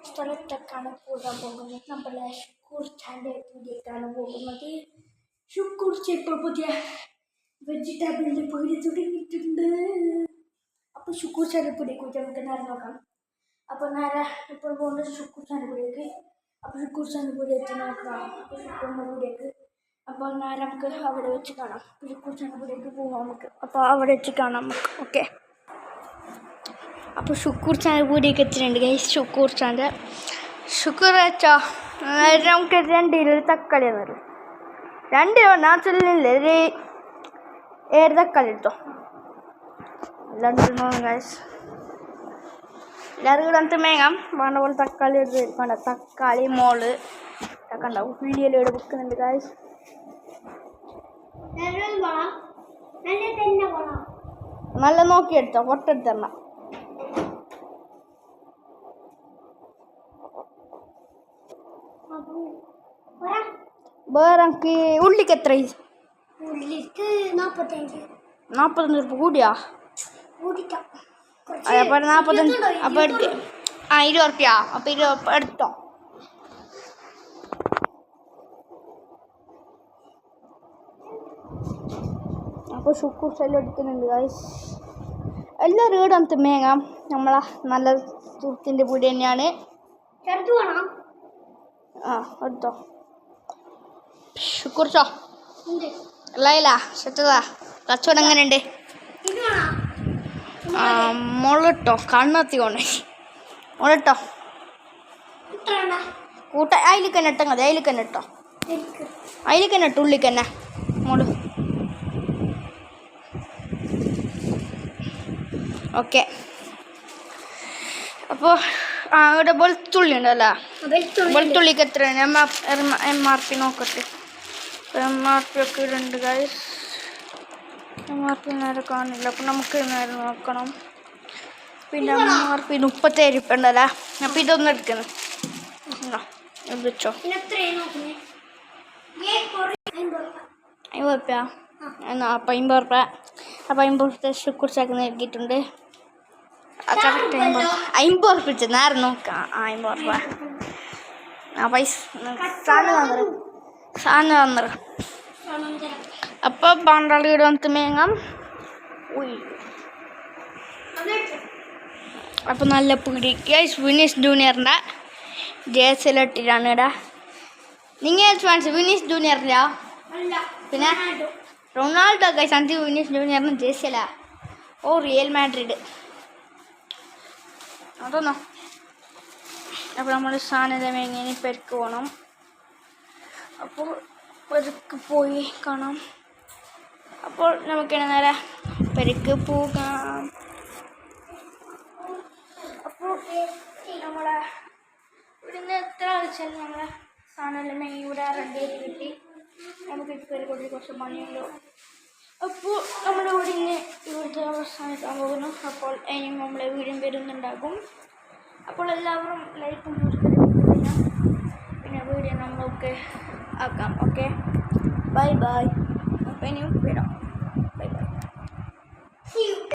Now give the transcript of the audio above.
സ്ഥലത്തൊക്കെയാണ് പോകാൻ പോകുന്നത്. നമ്മളെ ഷുക്കൂർ ചാൻ്റെ പുതിയേക്കാണ് പോകുന്നത്. ഷുക്കൂർ ഇപ്പോൾ പുതിയ വെജിറ്റബിളിൻ്റെ പൊടി തുടങ്ങിയിട്ടുണ്ട്. അപ്പോൾ ഷുക്കൂർ ചാൻ്റെ പൊടിയെ കുറിച്ച് നമുക്ക് നേരെ നോക്കാം. അപ്പോൾ നേരെ ഇപ്പോൾ പോകുന്നത് ഷുക്കൂർ ചാൻ്റെ പൊടിയേക്ക്. അപ്പോൾ ഷുക്കൂർ ചാൻ്റെ പൊടി എത്തി നോക്കാം. അപ്പോൾ ഷുക്കൂറിൻ്റെ പൊടിയേക്ക് അപ്പോൾ നേരെ നമുക്ക് അവിടെ വെച്ച് കാണാം. ഷുക്കൂർ ചാൻ്റെ പൊടിയേക്ക് പോകാം നമുക്ക്. അപ്പോൾ അവിടെ വെച്ച് കാണാം നമുക്ക്. ഓക്കെ. അപ്പോൾ ഷുക്കൂർ ചാൻ്റെ പൊടിയൊക്കെ എത്തിയിട്ടുണ്ട് ഗൈസ്. ഷുക്കൂർ വെച്ചോ നമുക്ക് 2 കിലോ തക്കാളി എന്നറിയും. 2 കിലോ ഞാൻ ചൊല്ലില്ലേ 7 തക്കാളി എടുത്തോ. എല്ലാവരും ഗൈസ് എല്ലാവരും കൂടെ എന്നിട്ട് മേങ്ങാം വേണ്ട പോലെ തക്കാളി എടുത്ത് വേണ്ട തക്കാളി മോള് ഒക്കെ ഉണ്ടാവും. വീഡിയോയിൽ ഇവിടെ വെക്കുന്നുണ്ട് ഗൈസ്. നല്ല നോക്കിയെടുത്തോ പൊട്ടെടുത്തണ്ട. വേറെ എനിക്ക് ഉള്ളിക്ക് എത്ര? ഉള്ളിക്ക് 45 രൂപ കൂടിയാ? അപ്പോൾ 45 അപ്പോൾ എടുക്ക 20 റുപ്യ. അപ്പോൾ 20 റുപ്യ എടുത്തോ. അപ്പോൾ ഷുക്കൂർ ശൈലം എടുക്കുന്നുണ്ട് ഗൈസ്. എല്ലാവരും ഇവിടെ നമുക്ക് മേങ്ങാം. നമ്മളെ നല്ല സുഹൃത്തിൻ്റെ പൊടി തന്നെയാണ്. ആ എടുത്തോ ഷുക്കൂർ ചോ അല്ല സെറ്റതാ. കച്ചവടം എങ്ങനെയുണ്ട്? മുളട്ടോ കണ്ണത്തി കൊണ്ട് മുളട്ടോ കൂട്ട അതിലേക്ക് തന്നെ ഇട്ടാൽ മതി. അതിലേക്ക് തന്നെ ഇട്ടോ. അതിലേക്ക് തന്നെ ഇട്ടോ. ഉള്ളിക്ക് തന്നെ മുള. ഓക്കെ. അപ്പോൾ ഇവിടെ വെളുത്തുള്ളി ഉണ്ടല്ലോ. വെളുത്തുള്ളിക്ക് എത്രയാണ്? MRP നോക്കട്ടെ. MRP ഒക്കെ ഇടുന്നുണ്ട് ഗൈസ്. MRP നേരെ കാണില്ല. അപ്പോൾ നമുക്ക് നേരെ നോക്കണം. പിന്നെ MRP 37 രൂപ ഉണ്ടല്ലേ. അപ്പോൾ ഇതൊന്നും എടുക്കുന്നത് ഇത് വെച്ചോ. 50 റുപ്യ എന്നാൽ അപ്പോൾ 50 റുപ്യ. അപ്പോൾ 50 റുപ്യ ഷുക്കൂർ ചാക്ക് നൽകിയിട്ടുണ്ട്. കറക്റ്റ് 50 റുപ്യ വെച്ച് നേരെ നോക്കാം. 50 റുപ്യ ആ പൈസ സാധനം തന്നറ്. അപ്പോൾ പണ്ടാളിയുടെ വന്നിട്ട് മേങ്ങാം. അപ്പോൾ നല്ല പിടി ഗൈസ്. വിനീഷ് ജൂനിയറിൻ്റെ ജേഴ്സിയിൽ ഇട്ടിട്ടാണ് ഇവിടെ. നിങ്ങൾ ഫാൻസ് വിനീഷ് ജൂനിയറില്ല പിന്നെ റൊണാൾഡോ ഗൈസ്. അഞ്ച് വിനീഷ് ജൂനിയറിന് ജേഴ്സിയില്ല. ഓ റിയൽ മാഡ്രിഡ് അതൊന്നോ. അപ്പോൾ നമ്മൾ സാധനം എങ്ങനെ പെരുക്ക് പോകണം. അപ്പോൾ പെരുക്ക് പോയി കാണാം. അപ്പോൾ നമുക്കിങ്ങനെ നേരെ പെരുക്ക് പോകാം. അപ്പോൾ നമ്മളെ ഇവിടുന്ന് എത്ര വെച്ചാൽ നമ്മളെ സാധനം ഇവിടെ റെഡി ആയിട്ട് കിട്ടി. നമുക്ക് പെരുക്കൊട്ടി കുറച്ച് പണിയുണ്ടോ. അപ്പോൾ നമ്മുടെ വീടിന് ഇവിടുത്തെ അവസാനിക്കാൻ പോകുന്നു. അപ്പോൾ ഇനിയും നമ്മളെ വീടും വരുന്നുണ്ടാകും. അപ്പോൾ എല്ലാവരും ലൈക്കും പിന്നെ വീഡിയോ നമ്മൾക്ക് ആക്കാം. Okay bye bye. അപ്പോൾ ഇനിയും വരാം. Bye bye.